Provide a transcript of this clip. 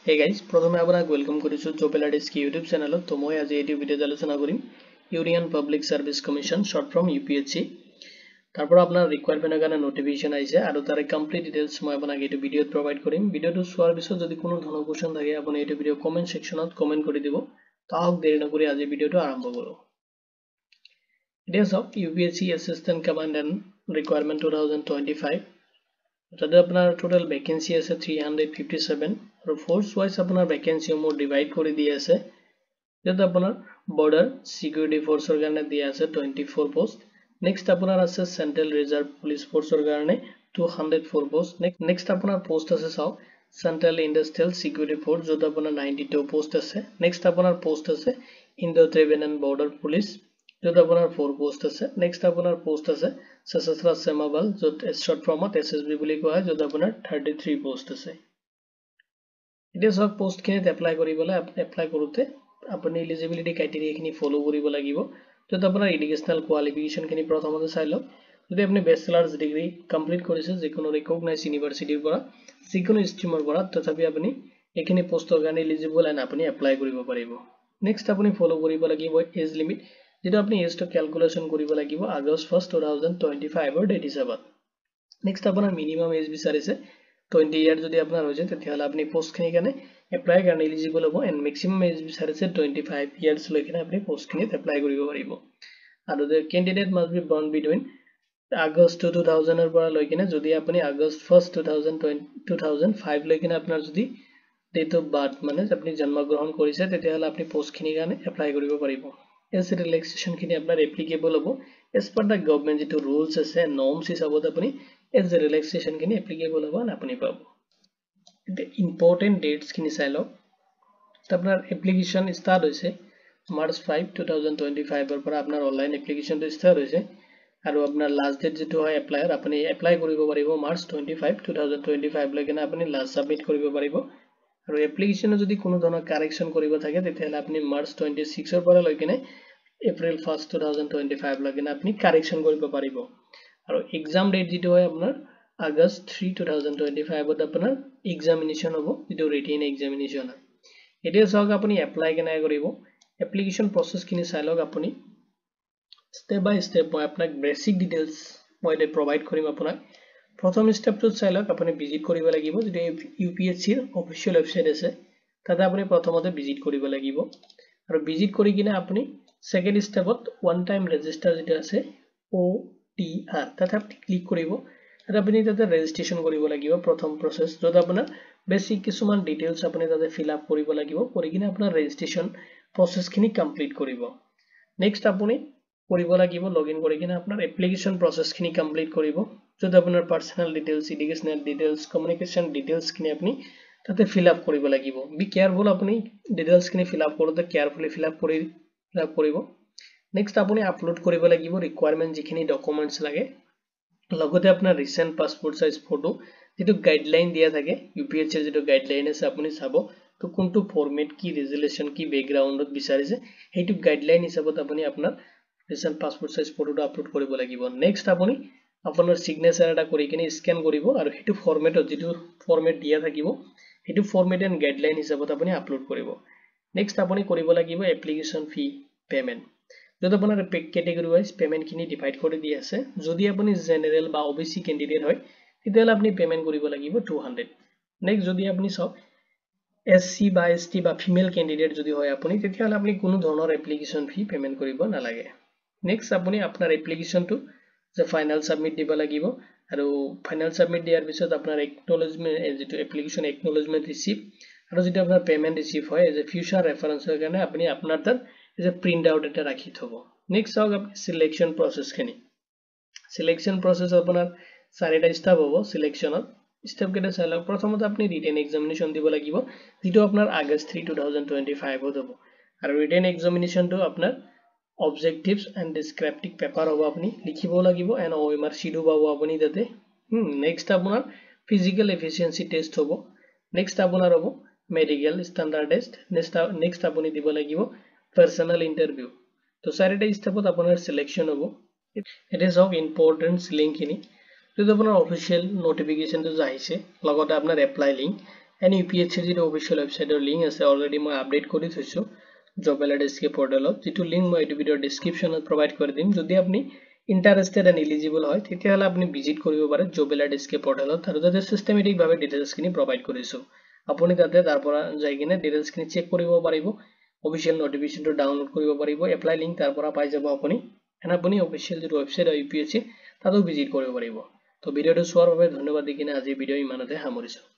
Hey guys, প্ৰথমে আপোনাক welcome কৰিছো জব এলাৰ্টছ কি ইউটিউব চেনেলত। তো মই আজি এই ভিডিঅ'ত আলোচনা কৰিম union public service commission short form UPSC. তাৰপৰ আপনাৰ ৰিকোয়াৰমেন্টেৰ কাৰণে নোটিফিকেশন আহিছে আৰু তাৰে কমপ্লিট ডিটেইলছ মই আপোনাক এই ভিডিঅ'ত প্ৰভাইড কৰিম। ভিডিঅ'টো চোৱাৰ পিছত যদি কোনো ধৰণৰ কোৱেশ্চন থাকে আপুনি এই ভিডিঅ' কমেন্ট সেকশনত কমেন্ট কৰি দিব। তাহক দেৰি নকৰি আজি ভিডিঅ'টো আৰম্ভ কৰো। এতিয়া চাওক ইউপিএসসি এসিস্ট্যান্ট কমান্ডেন্ট ৰিকোয়াৰমেন্ট 2025। তাতে আপোনাৰ টোটাল ভ্যাকেন্সি আছে 357 আৰু ফোৰ্স ওয়াইজ আপোনাৰ ভ্যাকেন্সি সমূহ ডিভাইড কৰি দি আছে। যেটা আপোনাৰ বৰ্ডাৰ সিকিউৰিটি ফোৰ্সৰ কাৰণে দিয়া আছে 24 পোষ্ট। নেক্সট আপোনাৰ আছে সেন্ট্ৰাল ৰিজাৰ্ভ পুলিচ ফোৰ্সৰ কাৰণে 204 পোষ্ট। নেক্সট আপোনাৰ পোষ্ট আছে চাওক সেন্ট্ৰাল ইন্ডাস্ট্ৰিয়েল সিকিউৰিটি ফোৰ্স, যত আপোনাৰ 92 পোষ্ট আছে। নেক্সট আপোনাৰ পোষ্ট আছে ইন্দো তিবেটান বৰ্ডাৰ পুলিচ, যত আপোনাৰ 4 পোষ্ট আছে। নেক্সট আপোনাৰ পোষ্ট আছে সশস্ত্ৰ সীমা বল, যত শৰ্ট ফৰ্মত এসএসবি বুলি কোৱা হয়, যত আপোনাৰ 33 পোষ্ট আছে। এতিয়া সব পোষ্ট খিনিত এপ্লাই কৰিবলৈ এপ্লাই কৰোতে আপুনি এলিজিবিলিটি ক্ৰাইটেৰিয়া খিনি ফলো কৰিব লাগিব। যত আপোনাৰ এডুকেশনাল কোৱালিফিকেশন খিনি প্ৰথমতে চাই লওক। যদি আপুনি বেচেলাৰ্স ডিগ্ৰী কমপ্লিট কৰিছে যিকোনো ৰিকগনাইজ ইউনিভাৰ্সিটিৰ পৰা যিকোনো ষ্ট্ৰীমৰ পৰা, তথাপি আপুনি এখিনি পোষ্টৰ কাৰণে এলিজিবল এন্ড আপুনি এপ্লাই কৰিব পাৰিব। নেক্সট আপুনি ফলো কৰিব লাগিব এজ লিমিট, যেটা আপুনি এজটো ক্যালকুলেশন কৰিব লাগিব আগষ্ট 1 2025 ৰ ডেট হিচাপত। নেক্সট আপোনাৰ মিনিমাম এজ বিচাৰিছে 20 ইয়াৰ যদি আপোনাৰ হৈছে তেতিয়াহলে আপুনি পোষ্ট খিনিৰ কাৰণে এপ্লাই কাৰণে এলিজিবল হ'ব। এন্ড ম্যাক্সিমাম এজ বিচাৰিছে 25 ইয়াৰ্স লৈকে আপুনি পোষ্ট খিনিত এপ্লাই কৰিব পাৰিব। আৰু the candidate must be born between August 2000 ৰ পৰা লৈ কিনে যদি আপুনি আগষ্ট 1 2005 লৈ কিনে আপোনাৰ যদি ডেট অফ বাৰ্থ মানে আপুনি জন্মগ্ৰহণ কৰিছে তেতিয়াহলে আপুনি পোষ্ট খিনিৰ কাৰণে এপ্লাই কৰিব পাৰিব। এজ ৰিলেক্সেশন খিনি আপোনাৰ এপ্লিকেবল হ'ব এজ পাৰ দা গভৰ্নমেন্ট যেটো ৰুলস আছে নৰ্মস হিচাপত আপুনি এজ ৰিলেক্সেশন খিনি এপ্লিকেবল হ'ব আৰু আপুনি পাব। এতিয়া ইম্পৰ্টেন্ট ডেটস খিনি চাই লওক। আপোনাৰ এপ্লিকেশন স্টাৰ্ট হৈছে মাৰ্চ 5 2025 ৰ পৰা আপোনাৰ অনলাইন এপ্লিকেশনটো স্টাৰ্ট হৈছে আৰু আপোনাৰ লাষ্ট ডেট যেটো হয় এপ্লাইৰ আপুনি এপ্লাই কৰিব পাৰিব মাৰ্চ 25 2025 লৈকে আপুনি লাষ্ট সাবমিট কৰিব পাৰিব। আৰু এপ্লিকেশনে যদি কোনো ধৰণৰ কাৰেকচন কৰিব থাকে তেতিয়াহলে আপুনি মাৰ্চ 26 ৰ পৰা লৈ কিনে এপ্ৰিল 1 2025 লৈকে আপুনি কাৰেকচন কৰিব পাৰিব। আৰু এক্সাম ডেট যেটো হয় আপোনাৰ আগষ্ট 3 2025 ত আপোনাৰ এক্সামিনেশন হ'ব, যেটো ৰিটেন এক্সামিনেশন হয়। এতিয়া চাওক আপুনি এপ্লাই কেনে কৰিব। এপ্লিকেশন প্ৰসেস খিনি চাই লওক। আপুনি স্টেপ বাই স্টেপ মই আপোনাক বেসিক ডিটেইলছ মই দে প্ৰভাইড কৰিম আপোনাক। প্ৰথম স্টেপটো চাই লওক। আপুনি ভিজিট কৰিব লাগিব যেটো ইউপিএসসি ৰ অফিশিয়াল ওয়েবসাইট আছে, তাতে আপুনি প্ৰথমতে ভিজিট কৰিব লাগিব। আৰু ভিজিট কৰি কিনে আপুনি সেকেন্ড স্টেপত ওয়ান টাইম ৰেজিষ্টাৰ যেটো আছে OTR তাতে আপুনি ক্লিক কৰিব। তাতে আপুনি তাতে ৰেজিষ্ট্ৰেচন কৰিব লাগিব প্ৰথম প্ৰসেস, যত আপোনাৰ বেসিক কিছুমান ডিটেইলছ আপুনি তাতে ফিল আপ কৰিব লাগিব। কৰি কিনে আপোনাৰ ৰেজিষ্ট্ৰেচন প্ৰসেস খিনি কমপ্লিট কৰিব। নেক্সট আপুনি কৰিব লাগিব লগইন কৰি কিনে আপোনাৰ এপ্লিকেশন প্ৰসেস খিনি কমপ্লিট কৰিব, যত আপোনাৰ personal details educational details communication details খিনি আপুনি তাতে ফিল আপ কৰিব লাগিব। বি কেয়াৰফুল, আপুনি ডিটেইলছ খিনি ফিল আপ কৰোতে কেয়াৰফুলি ফিল আপ কৰিব। নেক্সট আপুনি আপলোড কৰিব লাগিব ৰিকোয়াৰমেন্ট যিখিনি ডকুমেন্টস লাগে, লগতে আপোনাৰ ৰিসেন্ট পাসপোৰ্ট সাইজ ফটো যেটো গাইডলাইন দিয়া থাকে ইউপিএসসি ৰ যেটো গাইডলাইন আছে আপুনি চাব তো কোনটো ফৰম্যাট কি ৰেজুলেশন কি ব্যাকগ্ৰাউন্ডত বিচাৰিছে হেতু গাইডলাইন হিচাপত আপুনি আপোনাৰ ৰিসেন্ট পাসপোৰ্ট সাইজ ফটোটো আপলোড কৰিব লাগিব। নেক্সট আপুনি আপোনাৰ সিগনেচাৰ এটা কৰি কিনে স্ক্যান কৰিব আৰু হেতু ফৰম্যাটত যেটো ফৰম্যাট দিয়া থাকিব হেতু ফৰম্যাট এন্ড গাইডলাইন হিচাপত আপুনি আপলোড কৰিব। নেক্সট আপুনি কৰিব লাগিব এপ্লিকেশন ফি পেমেন্ট, যত আপোনাৰ ক্যাটেগৰি ওয়াইজ পেমেন্ট খিনি ডিভাইড কৰি দি আছে। যদি আপুনি জেনাৰেল বা ওবিসি ক্যান্ডিডেট হয় তেতিয়াহলে আপুনি পেমেন্ট কৰিব লাগিব 200। নেক্সট যদি আপুনি চাওক এসসি বা এসটি বা ফিমেল ক্যান্ডিডেট যদি হয় আপুনি তেতিয়াহলে আপুনি কোনো ধৰণৰ এপ্লিকেশন ফি পেমেন্ট কৰিব নালাগে। নেক্সট আপুনি আপোনাৰ এপ্লিকেশনটো যে ফাইনাল সাবমিট দিব লাগিব আৰু ফাইনাল সাবমিট দিয়াৰ পিছত আপোনাৰ একনলেজমেন্ট যেটো এপ্লিকেশন একনলেজমেন্ট ৰিসিভ আৰু যেটো আপোনাৰ পেমেন্ট ৰিসিভ হয় যে ফিউচাৰ ৰেফাৰেন্সৰ কাৰণে আপুনি আপোনাৰ তাত যে প্ৰিন্ট আউট এটা ৰাখি থব। নেক্সট চাওক আপুনি সিলেকশন প্ৰসেস খিনি। সিলেকশন প্ৰসেস আপোনাৰ চাৰিটা স্টেপ হ'ব। সিলেকশনত স্টেপ কেইটা চাই লওক। প্ৰথমতে আপুনি ৰিটেন এক্সামিনেশন দিব লাগিব, যেটো আপোনাৰ আগষ্ট 3 2025 ত হ'ব। আৰু ৰিটেন এক্সামিনেশনটো আপোনাৰ অবজেক্টিভস এন্ড ডেসক্ৰিপটিভ পেপাৰ হ'ব, আপুনি লিখিব লাগিব এন্ড OMR শিটও পাব আপুনি তাতে। নেক্সট আপোনাৰ ফিজিক্যাল এফিশিয়েন্সি টেষ্ট হ'ব। নেক্সট আপোনাৰ হ'ব মেডিকেল স্ট্যান্ডাৰ্ড টেষ্ট। নেক্সট আপুনি দিব লাগিব পাৰ্সোনাল ইন্টাৰভিউ। তো চাৰিটা স্টেপত আপোনাৰ সিলেকশন হ'ব। It is of importance link খিনি, যদি আপোনাৰ অফিশিয়াল নোটিফিকেশনটো আহিছে লগতে আপোনাৰ এপ্লাই লিংক এণ্ড UPSC যিটো অফিচিয়েল ৱেবছাইটৰ লিংক আছে অলৰেডি মই আপডেট কৰি থৈছোঁ জব এলাৰ্ট এছকে পৰ্টেলত, যিটো লিংক মই এইটো ভিডিঅ'ৰ ডেছক্ৰিপশ্যনত প্ৰভাইড কৰি দিম। যদি আপুনি ইণ্টাৰেষ্টেড এণ্ড এলিজিবল হয় তেতিয়াহ'লে আপুনি ভিজিট কৰিব পাৰে জব এলাৰ্ট এছকে পৰ্টেলত, আৰু তাতে চিষ্টেমেটিকভাৱে ডিটেইলছখিনি প্ৰভাইড কৰিছোঁ। আপুনি তাতে তাৰ পৰা যাই কিনে ডিটেইলছখিনি চেক কৰিব পাৰিব, অফিচিয়েল নটিফিকেশ্যনটো ডাউনলোড কৰিব পাৰিব, এপ্লাই লিংক তাৰ পৰা পাই যাব আপুনি। এণ্ড আপুনি অফিচিয়েল যিটো ৱেবছাইট হয় UPSC তাতো ভিজিট কৰিব পাৰিব। তো ভিডিঅ'টো চোৱাৰ বাবে ধন্যবাদ দি কিনে আজি ভিডিঅ' ইমানতে সামৰিছোঁ।